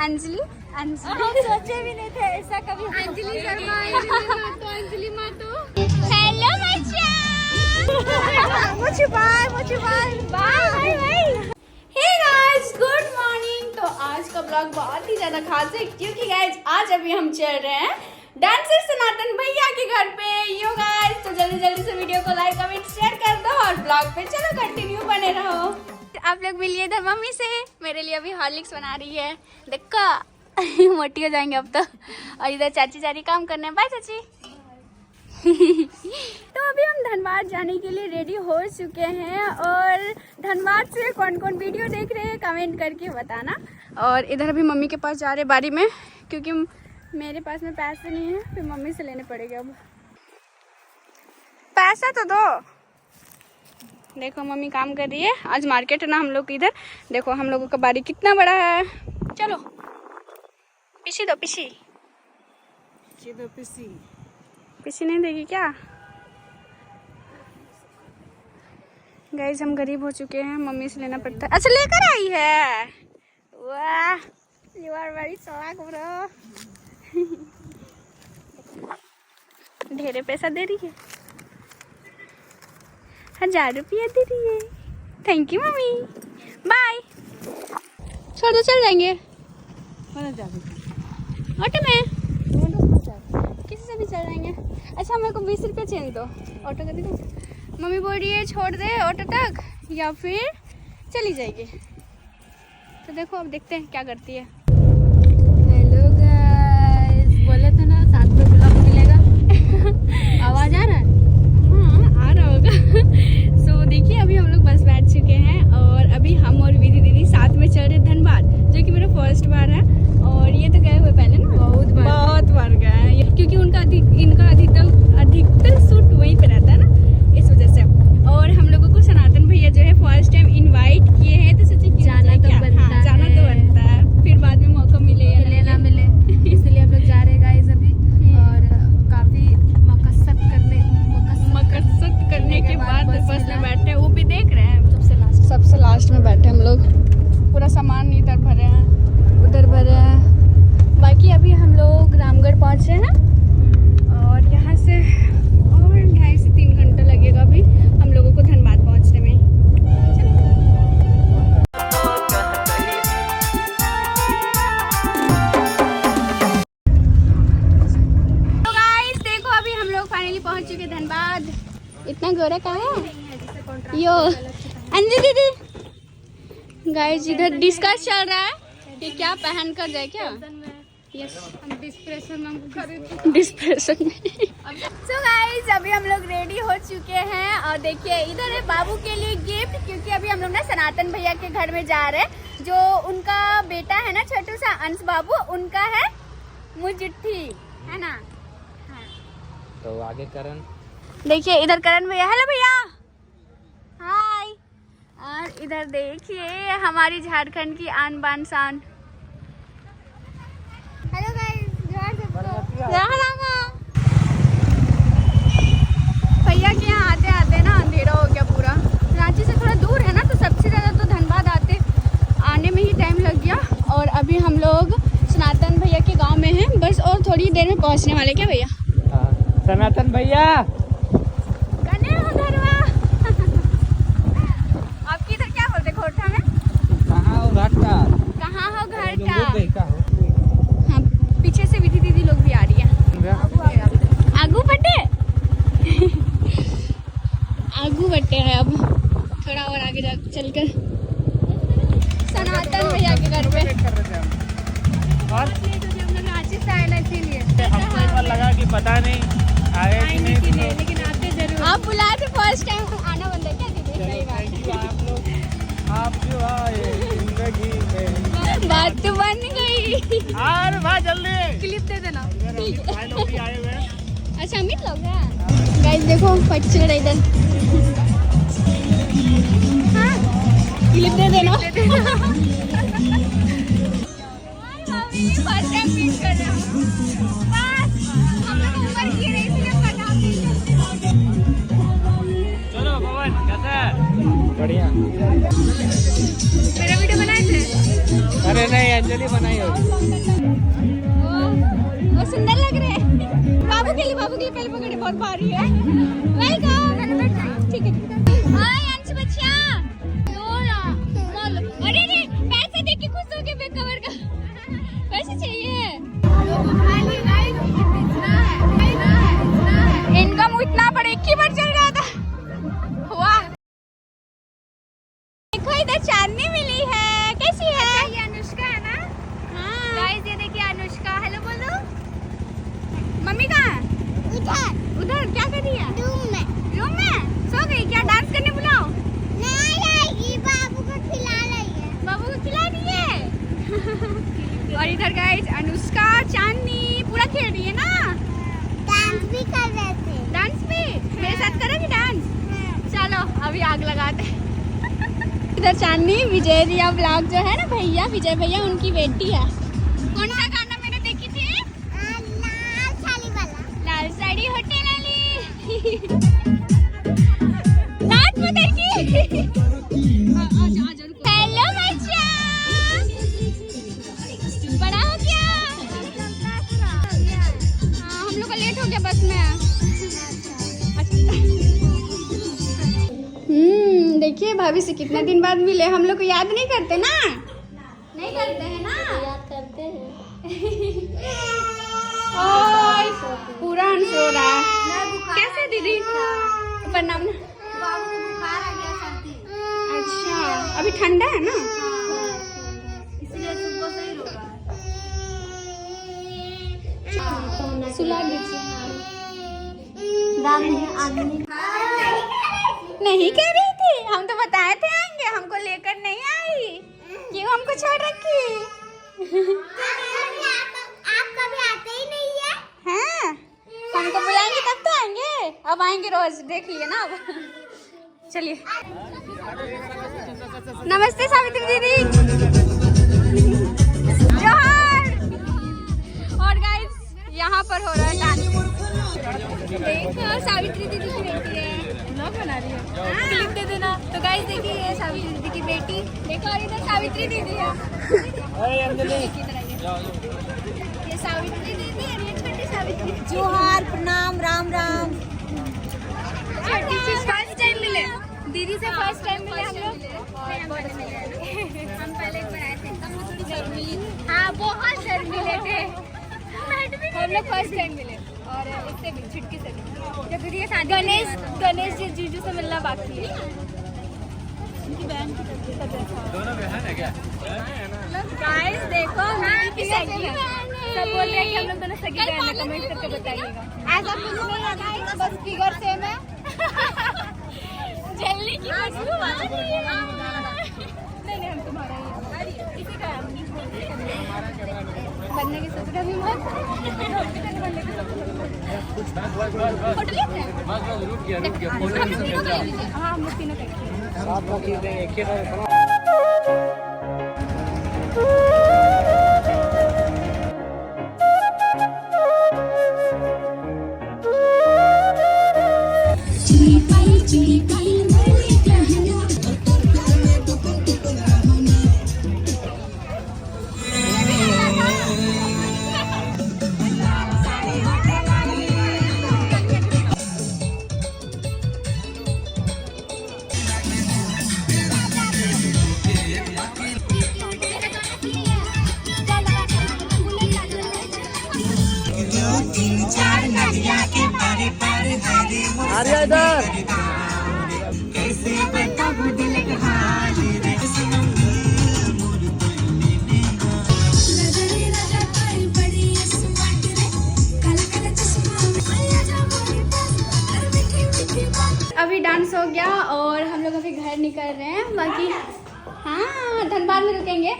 अंजलि हम सोचे भी नहीं थे ऐसा कभी। अंजलि शर्मा, अंजलि मातो। हेलो बच्चा। मुझे bye. Hey guys, good morning. तो आज का ब्लॉग बहुत ही ज्यादा खास है क्योंकि गाइस आज अभी हम चल रहे हैं डांसर सनातन भैया के घर पे। यो गाइस, तो जल्दी से वीडियो को लाइक कमेंट शेयर कर दो और ब्लॉग पे चलो कंटिन्यू बने रहो। आप लोग मिलिए इधर मम्मी से, मेरे लिए अभी हॉर्लिक्स बना रही है। देखो मोटी हो जाएंगे अब तो। और इधर चाची जा रही काम करने। बाय चाची। तो अभी हम धनबाद जाने के लिए रेडी हो चुके हैं और धनबाद से कौन कौन वीडियो देख रहे हैं कमेंट करके बताना। और इधर अभी मम्मी के पास जा रहे बारी में क्योंकि मेरे पास में पैसे नहीं है, फिर मम्मी से लेने पड़ेंगे। अब पैसा तो दो। देखो मम्मी काम कर रही है। आज मार्केट है ना हम लोग इधर। देखो हम लोगों का बारी कितना बड़ा है। चलो पीसी दो। पीसी नहीं देगी क्या? गाइस हम गरीब हो चुके हैं, मम्मी से लेना पड़ता है। अच्छा लेकर आई है। वाह, यू आर वेरी चालाक ब्रो। ढेरे पैसा दे रही है, 1000 रुपया दे रही है। Thank you mummy, bye. छोड़ दो, चल जाएंगे ऑटो में, किसी से भी चल जाएंगे। अच्छा मेरे को 20 रुपये चेंज दो, ऑटो का दे दो। मम्मी बोल रही है छोड़ दे ऑटो तक या फिर चली जाएगी। तो देखो अब देखते हैं क्या करती है। हेलो गाइस, बोले थे ना साथ में ब्लॉग मिलेगा। आवाज आ रहा है? हाँ आ रहा होगा। सो देखिए अभी हम लोग बस बैठ चुके हैं और अभी हम और विधि दीदी साथ में चल रहे धनबाद, जो कि मेरा फर्स्ट बार है। और ये तो गए हुए पहले ना बहुत बार गए हैं क्योंकि उनका इनका अधिकतर शूट वहीं पे रहता है ना, इस वजह से। और हम लोगों को सनातन भैया जो है फर्स्ट टाइम इनवाइट किए हैं, तो सोचे कि जाना तो बनता है। फिर बाद में मौका मिले या ना मिले, इसलिए हम लोग जा रहे हैं गाइस अभी। और काफी मकसद करने के बाद बस में बैठे, वो भी देख रहे हैं। सबसे लास्ट में बैठे हम लोग। पूरा सामान इधर भरे हैं, उधर भरे हैं। बाकी अभी हम लोग रामगढ़ पहुंचे हैं और यहाँ से और 2.5 से 3 घंटा लगेगा अभी हम लोगों को धनबाद पहुंचने में। तो गाइस देखो अभी हम लोग फाइनली पहुंच चुके धनबाद। इतना गोरा कहाँ है यो अंजलि दीदी। गाइस इधर डिस्कस चल रहा है कि क्या पहन कर जाए क्या। यस हम डिस्प्रेशन में। सो गाइस अभी हम लोग रेडी हो चुके हैं और देखिए इधर है बाबू के लिए गिफ्ट, क्योंकि अभी हम लोग ना सनातन भैया के घर में जा रहे हैं। जो उनका बेटा है ना छोटू सा अंश बाबू, उनका है मुजिट्ठी, है ना। हाँ। तो आगे करण देखिए इधर करण भैया। हेलो भैया, हाय। और इधर देखिए हमारी झारखंड की आन बान शान। हेलो गाइस, जोर से बोलो। भैया के यहाँ आते आते ना अंधेरा हो गया पूरा। रांची से थोड़ा दूर है ना, तो सबसे ज़्यादा तो धनबाद आने में ही टाइम लग गया। और अभी हम लोग सनातन भैया के गांव में हैं, बस और थोड़ी देर में पहुंचने वाले। क्या भैया? सनातन भैया कने हो घरवा। आपकी इधर क्या बोलते खोटा में? कहाँ हो घर का? कहाँ हो घर का? हाँ पीछे से विधि दीदी लोग भी आ रही है। आगू बटे आगू बटे है। अब थोड़ा और आगे जा चलकर सनातन भैया के घर पे। और हम लोग रांची से आए ना, इसीलिए हमको एक बार लगा कि पता नहीं आए कि नहीं, लेकिन आते जरूर। आप बुलाए थे फर्स्ट टाइम, आना बनता है क्या दीदी? थैंक यू आप लोग, आप जो आए जिंदगी में। बात तो बन गई। और भाई जल्दी क्लिप दे देना। भाई लोग भी आए हुए हैं। अच्छा अमित लोग हैं। गाइस देखो फट चल रहा इधर। हाँ क्लिप दे देना। फर्स्ट टाइम मीट कर रहे हो। बस हम लोग ऊपर की रही थी चलो भवन कैसा है? बढ़िया। मेरा वीडियो बनाए थे? अरे नहीं अंजलि बनाई होगी। वो सुंदर लग रहे हैं। बाबू के लिए पहले पकड़े, बहुत भारी है। वेलकम। ठीक है। हाय अंश बच्चा। अरे रे पैसे देख के खुश हो गए बेकवर का। पैसे चाहिए। इनकम इतना बड़ा एक ही बार चल रहा था। वाह देखो इधर चांदनी मिली है। कैसी है? ये अनुष्का है ना? हाँ गाइस ये देखिए अनुष्का। हेलो बोलो। मम्मी कहाँ है? उधर क्या कर रही है? रूम में सो गई क्या? डांस करने बुलाओ। नहीं आएगी, बाबू को खिला रही है। और इधर गाइस अनुष्का चांदनी पूरा खेल रही है ना? डांस भी कर रहे थे। डांस भी मेरे साथ करोगी डांस? चलो अभी आग लगाते हैं। इधर चांदनी विजय रिया ब्लॉग जो है ना भैया, विजय भैया उनकी बेटी है। कौन सा गाना मैंने देखी थी? लाल साड़ी वाला। लाल साड़ी होटल वाली। नाच बदल की। हेलो बच्चा, बड़ा हो गया? हाँ हम लोग का लेट हो गया बस में। देखिए भाभी से कितना दिन बाद मिले। हम लोग को याद नहीं करते ना? नहीं करते हैं ना? याद करते हैं। ओए पूरा सो रहा है। कैसे दीदी? प्रणाम। बुखार आ गया, सर्दी। अच्छा अभी ठंडा है ना? इसलिए सुबह से ही रो रहा है। सुला दीजिए। आदमी नहीं कह रही थी, हम तो बताए थे आएंगे, हमको लेकर नहीं आई। क्यों हमको छोड़ रखी? आप कभी आते ही नहीं है। हैं? हमको बुलाएंगे तब तो आएंगे। अब आएंगे रोज, देख लिए ना अब। चलिए नमस्ते सावित्री दीदी। जोहार। और गाइस यहाँ पर हो रहा है डांस। देखो सावित्री दीदी की बेटी है। ब्लॉग बना रही है। क्लिप दे देना। तो गाइस देखिए ये सावित्री दीदी की बेटी। देखो और इधर सावित्री दीदी है। ये सावित्री दीदी है, ये छोटी सावित्री। जोहार, प्रणाम, राम राम। फर्स्ट टाइम मिले दीदी से। फर्स्ट टाइम मिले हम लोग। हम पहले एक बार आए थे। हाँ बहुत सर मिले थे। हम लोग फर्स्ट टाइम मिले। और इससे भी छुटकी से भी जब दीदी के साथ गणेश जी जीजू से मिलना बाकी है। उनकी बहन की दोनों बहन है क्या? गाइस देखो दीदी की सगी है। सब बोल रहे हैं कि हम लोग दोनों सगी बहन हैं। कमेंट करके बताइएगा। ऐसा कुछ नहीं है गाइस, बस फिगर सेम है। जल्दी की खुशबू आ रही है। नहीं हम तुम्हारा ही है। इसी का बनने की सोच रही हूँ। हाँ हम लोग तीनों आर्या इधर। अभी डांस हो गया और हम लोग अभी घर निकल रहे हैं। बाकी हाँ धनबाद में रुकेंगे।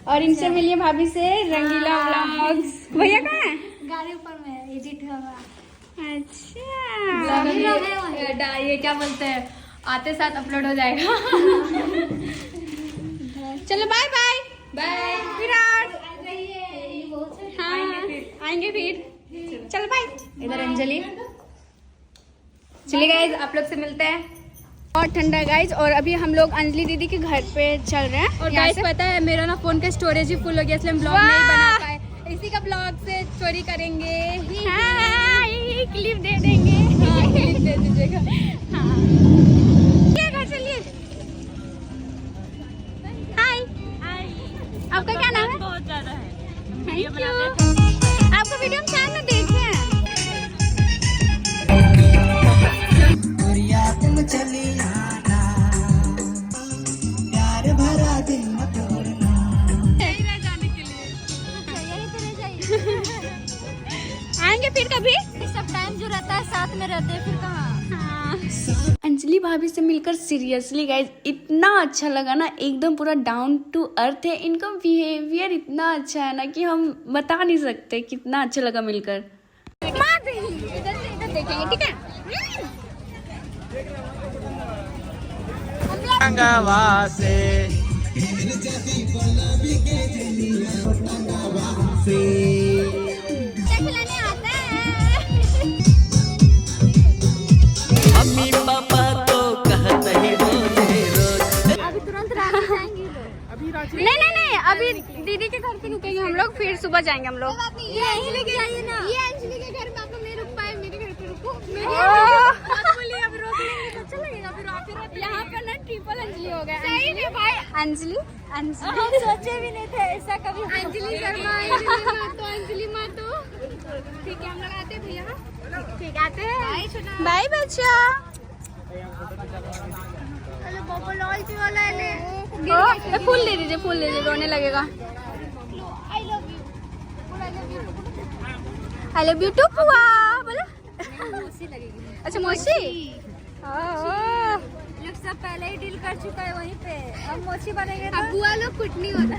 और इनसे मिलिए भाभी से, रंगीला व्लॉग्स। भैया कहाँ है? गाड़ी ऊपर में एडिट होगा। अच्छा ये क्या बोलते हैं, आते साथ अपलोड हो जाएगा। चलो बाय बाय। बाय विराट। हाँ आएंगे फिर। चलो बाय। इधर अंजलि। चलिए गाइस आप लोग से मिलते हैं। बहुत ठंडा है गाइज। और अभी हम लोग अंजलि दीदी के घर पे चल रहे हैं। और यहाँ गाइस से। पता है मेरा ना फोन का स्टोरेज ही फुल हो गया, इसलिए हम ब्लॉग नहीं बना पाए। इसी का ब्लॉग से चोरी करेंगे। हाँ, ये क्लिप दे देंगे। हाँ, क्लिप दे दीजिएगा। हाँ। ये घर चलिए। हाय। आपका क्या नाम है? बहुत ज्यादा है। Thank you। आपका वीडियो हम शायद में देखे हैं। आएंगे फिर कभी। सब टाइम जो रहता है साथ में रहते हैं, फिर कहाँ। अंजलि भाभी से मिलकर सीरियसली गाइज इतना अच्छा लगा ना, एकदम पूरा डाउन टू अर्थ है। इनका बिहेवियर इतना अच्छा है ना कि हम बता नहीं सकते कितना अच्छा लगा मिलकर। इधर से इधर देखेंगे, ठीक है? गंगावासे खिलाने आता है। मम्मी पापा तो कहते ही रोजे रोज। अभी तुरंत रांची जाएंगे लोग। नहीं, अभी दीदी के घर पे रुकेंगे हम लोग, फिर सुबह जाएंगे हम लोग। ये यहीं लेके जाइए ना। ये अंजलि के घर पे आप लोग नहीं रुक पाए, मेरे घर पे रुको। बोलिए अब रोक लेंगे तो अच्छा लगेगा। फिर आप यहाँ पर ना ट्रिपल अंजलि हो गया। सही में भाई। अंजलि हम सोचे भी नहीं थे ऐसा कभी। अंजलि शर्मा, अंजलि मातो। ठीक है, हम लोग आते हैं भैया। ठीक आते हैं। बाय बच्चा। फूल दे दीजिए, फूल दे दीजिए, रोने लगेगा। आई लव यू टू पुआ बोला। अच्छा मौसी। लोग सब पहले ही डील कर चुका है वहीं पे। अब मोची बनेंगे तो बुआ लोग कुछ नहीं होता।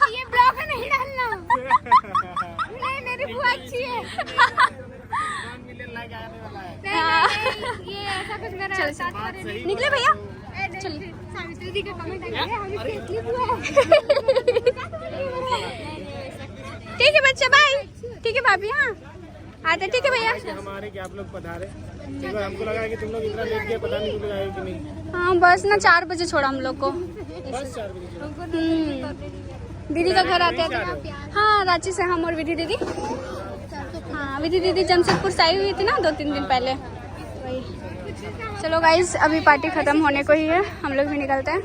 ये ब्लॉग में नहीं डालना। नहीं, मेरी बुआ अच्छी है। नहीं, ये ऐसा कुछ मेरा निकले भैया। चलिए सावित्री दी का कमेंट आ गया, हम इसकी इतनी बुआ है। ठीक है बच्चा, बाय। ठीक है भाभी। हाँ आते, ठीक है भैया। हमारे क्या आप लोग पधारे। देखो हमको लगा कि तुम लोग इतना लेट गए, पता नहीं तुम लोग आए कि नहीं। हाँ बस ना 4 बजे छोड़ा हम लोग को। बस 4 बजे। दीदी का घर आते हैं। हाँ रांची से हम और विधि दीदी। हाँ विधि दीदी जमशेदपुर से आई हुई थी ना 2-3 दिन पहले। वही। चलो गाइस अभी पार्टी खत्म होने को ही है, हम लोग भी निकलते हैं।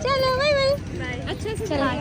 चलो बाय बाय। अच्छे से चलो।